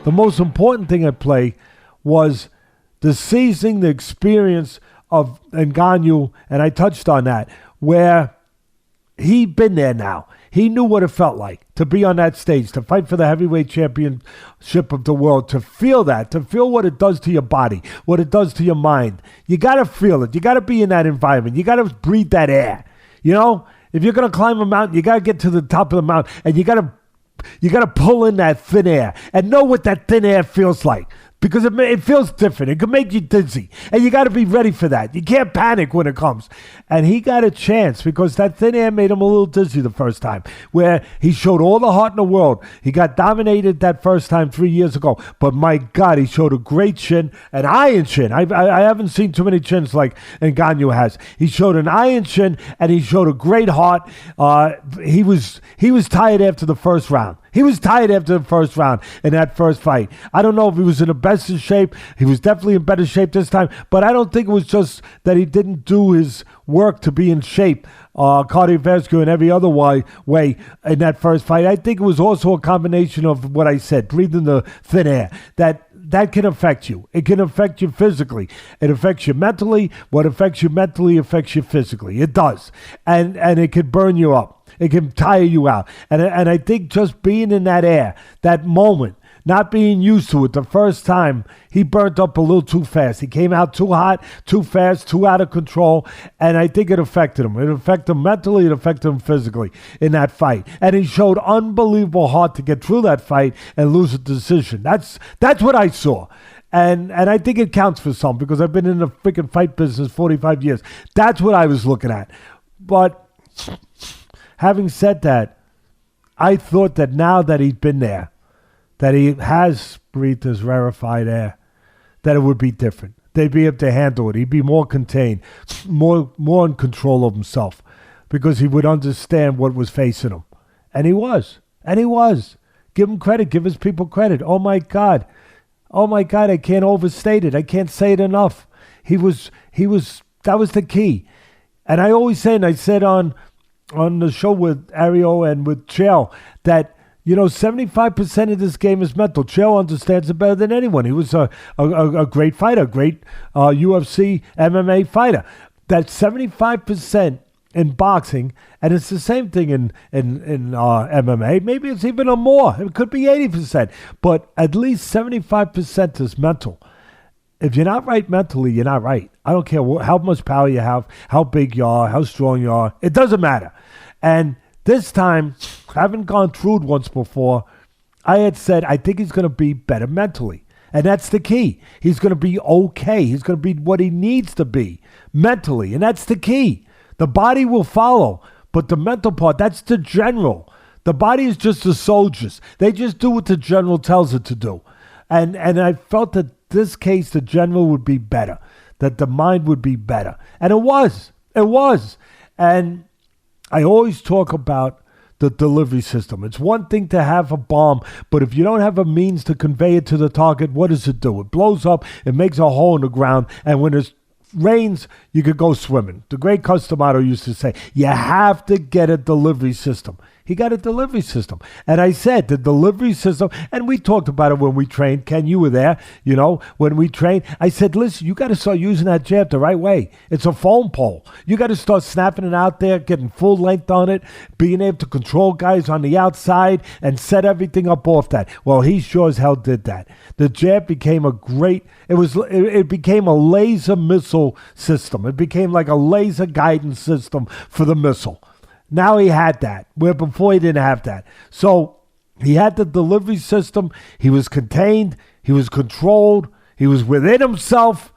The most important thing at play was the seasoning, the experience of Ngannou, and I touched on that, where he'd been there now. He knew what it felt like to be on that stage, to fight for the heavyweight championship of the world, to feel that, to feel what it does to your body, what it does to your mind. You got to feel it. You got to be in that environment. You got to breathe that air. You know, if you're going to climb a mountain, you got to get to the top of the mountain, and you got to pull in that thin air and know what that thin air feels like. Because it feels different. It can make you dizzy. And you got to be ready for that. You can't panic when it comes. And he got a chance because that thin air made him a little dizzy the first time, where he showed all the heart in the world. He got dominated that first time 3 years ago. But my God, he showed a great chin, an iron chin. I haven't seen too many chins like Ngannou has. He showed an iron chin, and he showed a great heart. He was tired after the first round. He was tired after the first round in that first fight. I don't know if he was in the best of shape. He was definitely in better shape this time, but I don't think it was just that he didn't do his work to be in shape, cardiovascular and every other way in that first fight. I think it was also a combination of what I said, breathing the thin air, that can affect you. It can affect you physically. It affects you mentally. What affects you mentally affects you physically. It does. And it can burn you up. It can tire you out. And I think just being in that air, that moment, not being used to it the first time, he burnt up a little too fast. He came out too hot, too fast, too out of control, and I think it affected him. It affected him mentally, it affected him physically in that fight. And he showed unbelievable heart to get through that fight and lose a decision. That's what I saw. And I think it counts for some because I've been in the freaking fight business 45 years. That's what I was looking at. But having said that, I thought that now that he'd been there, that he has breathed his rarefied air, that it would be different. They'd be able to handle it. He'd be more contained, more in control of himself because he would understand what was facing him. And he was. And he was. Give him credit. Give his people credit. Oh, my God. Oh, my God. I can't overstate it. I can't say it enough. That was the key. And I always say, and I said on the show with Ariel and with Chael, that 75% of this game is mental. Chael understands it better than anyone. He was a great fighter, great UFC MMA fighter. That 75% in boxing, and it's the same thing in MMA. Maybe it's even more. It could be 80%, but at least 75% is mental. If you're not right mentally, you're not right. I don't care how much power you have, how big you are, how strong you are. It doesn't matter. And this time, having gone through it once before, I had said I think he's going to be better mentally. And that's the key. He's going to be okay. He's going to be what he needs to be mentally. And that's the key. The body will follow. But the mental part, that's the general. The body is just the soldiers. They just do what the general tells it to do. And I felt that this case, the general would be better. That the mind would be better. And it was. It was. And I always talk about the delivery system. It's one thing to have a bomb, but if you don't have a means to convey it to the target, what does it do? It blows up, it makes a hole in the ground, and when it rains, you could go swimming. The great Customato used to say, you have to get a delivery system. He got a delivery system. And I said, the delivery system, and we talked about it when we trained. Ken, you were there, when we trained. I said, listen, you got to start using that jab the right way. It's a foam pole. You got to start snapping it out there, getting full length on it, being able to control guys on the outside and set everything up off that. Well, he sure as hell did that. The jab became it became a laser missile system. It became like a laser guidance system for the missile. Now he had that, where before he didn't have that. So he had the delivery system. He was contained. He was controlled. He was within himself.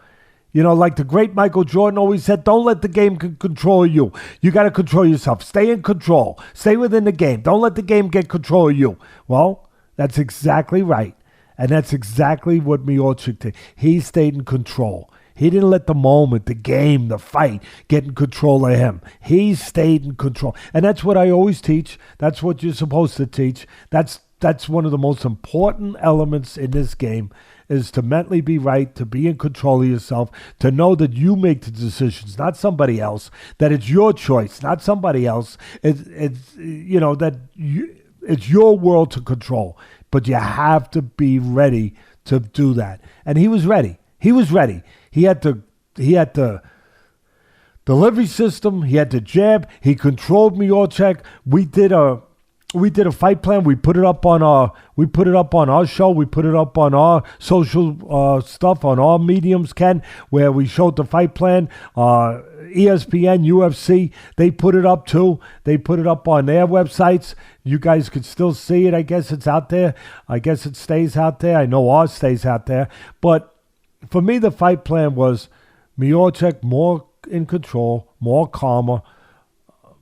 Like the great Michael Jordan always said, don't let the game control you. You got to control yourself. Stay in control. Stay within the game. Don't let the game get control of you. Well, that's exactly right. And that's exactly what Miocic did. He stayed in control. He didn't let the moment, the game, the fight get in control of him. He stayed in control. And that's what I always teach. That's what you're supposed to teach. That's one of the most important elements in this game is to mentally be right, to be in control of yourself, to know that you make the decisions, not somebody else, that it's your choice, not somebody else. It's your world to control. but you have to be ready to do that. And he was ready. He was ready. He had the delivery system. He had the jab. He controlled Miocic. We did a fight plan. We put it up on our show. We put it up on our social stuff on our mediums, Ken, where we showed the fight plan. ESPN, UFC, they put it up too. They put it up on their websites. You guys could still see it. I guess it's out there. I guess it stays out there. I know ours stays out there. But for me, the fight plan was Miocic more in control, more calmer,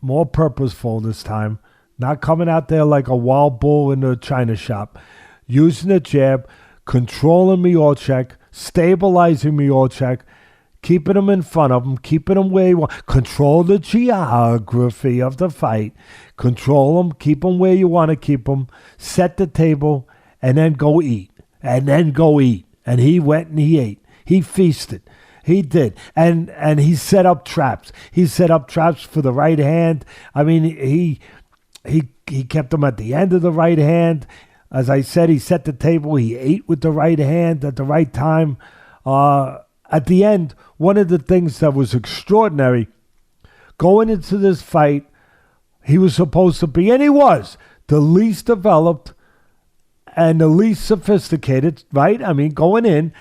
more purposeful this time. Not coming out there like a wild bull in the china shop. Using the jab, controlling Miocic, stabilizing Miocic, keeping him in front of him, keeping him where you want. Control the geography of the fight. Control him, keep him where you want to keep him. Set the table, and then go eat. And then go eat. And he went and he ate. He feasted. He did. And he set up traps. He set up traps for the right hand. I mean, he kept him at the end of the right hand. As I said, he set the table. He ate with the right hand at the right time. At the end, one of the things that was extraordinary, going into this fight, he was supposed to be, and he was, the least developed and the least sophisticated, right? I mean, going in,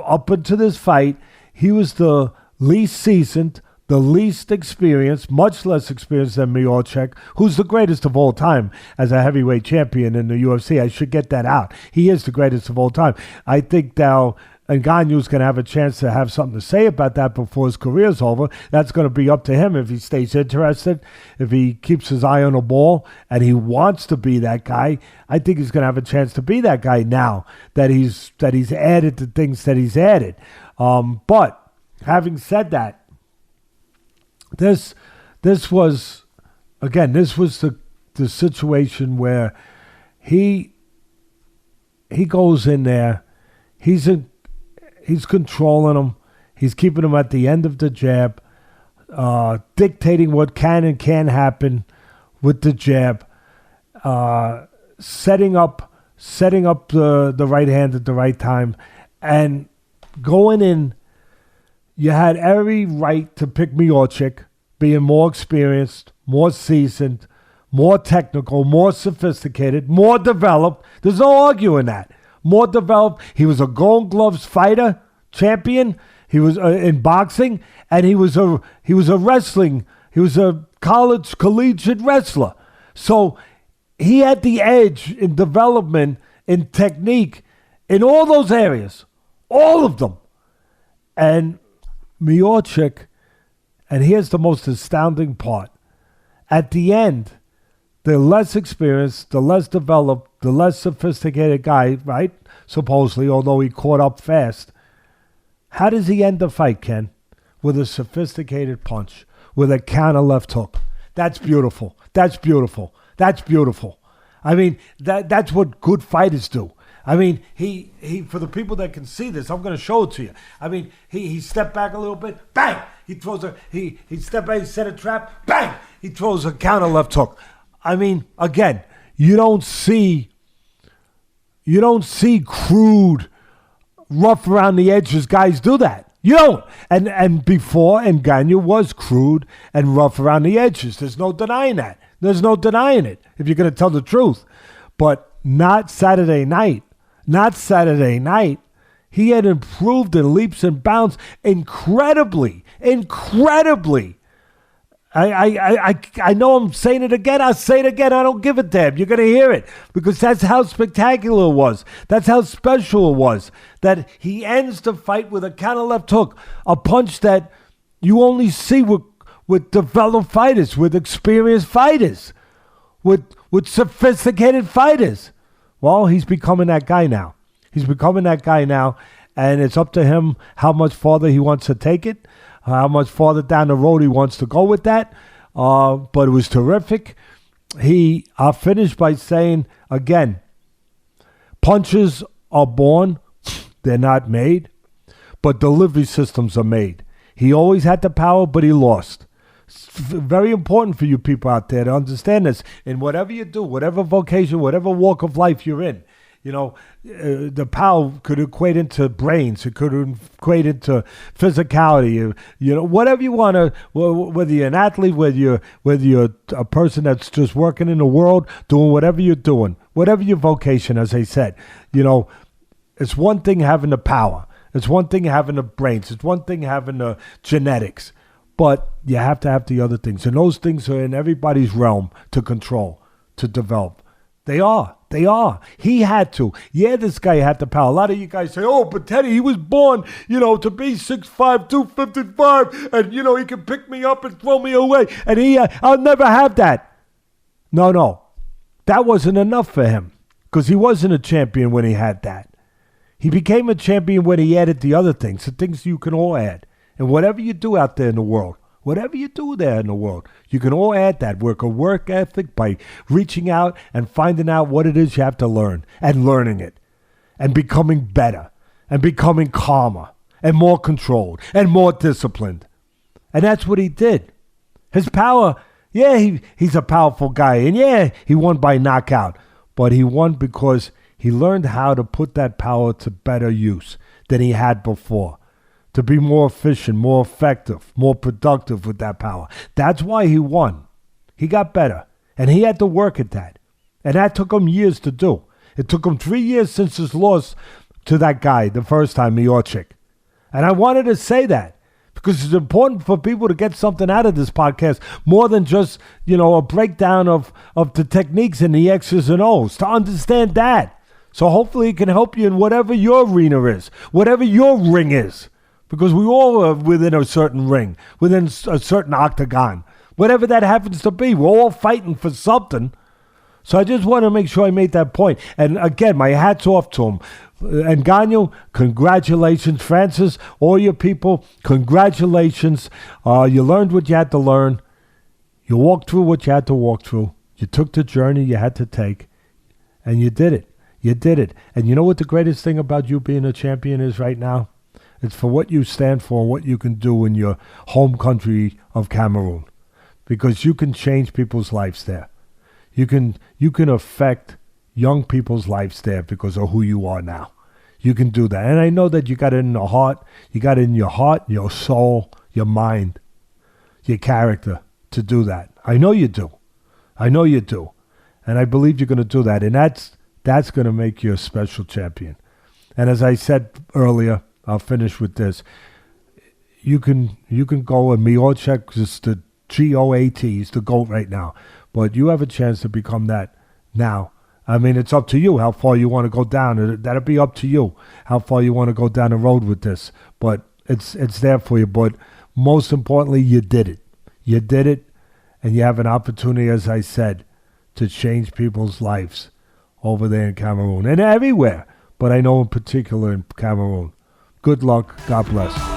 up into this fight, he was the least seasoned, the least experienced, much less experienced than Miocic, who's the greatest of all time as a heavyweight champion in the UFC. I should get that out. He is the greatest of all time. I think now Ngannou's going to have a chance to have something to say about that before his career's over. That's going to be up to him if he stays interested, if he keeps his eye on the ball, and he wants to be that guy. I think he's going to have a chance to be that guy now that he's added the things that he's added. But having said that, this was the situation where he goes in there, he's controlling him, he's keeping him at the end of the jab, dictating what can and can't happen with the jab, setting up the right hand at the right time, and going in. You had every right to pick Miocic, being more experienced, more seasoned, more technical, more sophisticated, more developed. There's no arguing that. More developed. He was a Gold Gloves fighter, champion. He was in boxing, and he was a wrestling. He was a collegiate wrestler. So he had the edge in development, in technique, in all those areas, all of them, and Miocic, and here's the most astounding part. At the end, the less experienced, the less developed, the less sophisticated guy, right? Supposedly, although he caught up fast. How does he end the fight, Ken? With a sophisticated punch, with a counter left hook. That's beautiful. That's beautiful. That's beautiful. I mean, that's what good fighters do. I mean, he for the people that can see this, I'm going to show it to you. I mean, he stepped back a little bit, bang! He throws he stepped back, he set a trap, bang! He throws a counter left hook. I mean, again, you don't see crude, rough around the edges guys do that. You don't. And before, Ngannou was crude and rough around the edges. There's no denying that. There's no denying it if you're going to tell the truth. But not Saturday night. Not Saturday night. He had improved in leaps and bounds incredibly. I know I'm saying it again. I'll say it again. I don't give a damn. You're going to hear it because that's how spectacular it was. That's how special it was that he ends the fight with a counter left hook, a punch that you only see with developed fighters, with experienced fighters, with sophisticated fighters. Well, he's becoming that guy now. And it's up to him how much farther he wants to take it, how much farther down the road he wants to go with that. But it was terrific. I'll finish by saying, again, punches are born. They're not made. But delivery systems are made. He always had the power, but he lost. It's very important for you people out there to understand this. In whatever you do, whatever vocation, whatever walk of life you're in, the power could equate into brains. It could equate into physicality. Whatever you want to. Whether you're an athlete, whether you're a person that's just working in the world, doing whatever you're doing, whatever your vocation, as I said, it's one thing having the power. It's one thing having the brains. It's one thing having the genetics. But you have to have the other things. And those things are in everybody's realm to control, to develop. They are. He had to. Yeah, this guy had the power. A lot of you guys say, oh, but Teddy, he was born, to be 6'5", 255, and, he can pick me up and throw me away. And I'll never have that. No. That wasn't enough for him because he wasn't a champion when he had that. He became a champion when he added the other things, the things you can all add. And whatever you do out there in the world, you can all add that work ethic by reaching out and finding out what it is you have to learn and learning it and becoming better and becoming calmer and more controlled and more disciplined. And that's what he did. His power, he's a powerful guy. And he won by knockout. But he won because he learned how to put that power to better use than he had before. To be more efficient, more effective, more productive with that power. That's why he won. He got better. And he had to work at that. And that took him years to do. It took him 3 years since his loss to that guy the first time, Miocic. And I wanted to say that because it's important for people to get something out of this podcast more than just, a breakdown of the techniques and the X's and O's, to understand that. So hopefully it can help you in whatever your arena is, whatever your ring is. Because we all are within a certain ring, within a certain octagon. Whatever that happens to be, we're all fighting for something. So I just want to make sure I made that point. And again, my hat's off to him. Ngannou, congratulations. Francis, all your people, congratulations. You learned what you had to learn. You walked through what you had to walk through. You took the journey you had to take. And you did it. And you know what the greatest thing about you being a champion is right now? It's for what you stand for and what you can do in your home country of Cameroon. Because you can change people's lives there. You can affect young people's lives there because of who you are now. You can do that. And I know that you got it in the heart. You got it in your heart, your soul, your mind, your character to do that. I know you do. And I believe you're going to do that. And that's going to make you a special champion. And as I said earlier, I'll finish with this. You can go, and Miocic is the GOAT. He's the GOAT right now. But you have a chance to become that now. I mean, it's up to you how far you want to go down. That'll be up to you how far you want to go down the road with this. But it's there for you. But most importantly, you did it. And you have an opportunity, as I said, to change people's lives over there in Cameroon and everywhere. But I know in particular in Cameroon. Good luck. God bless.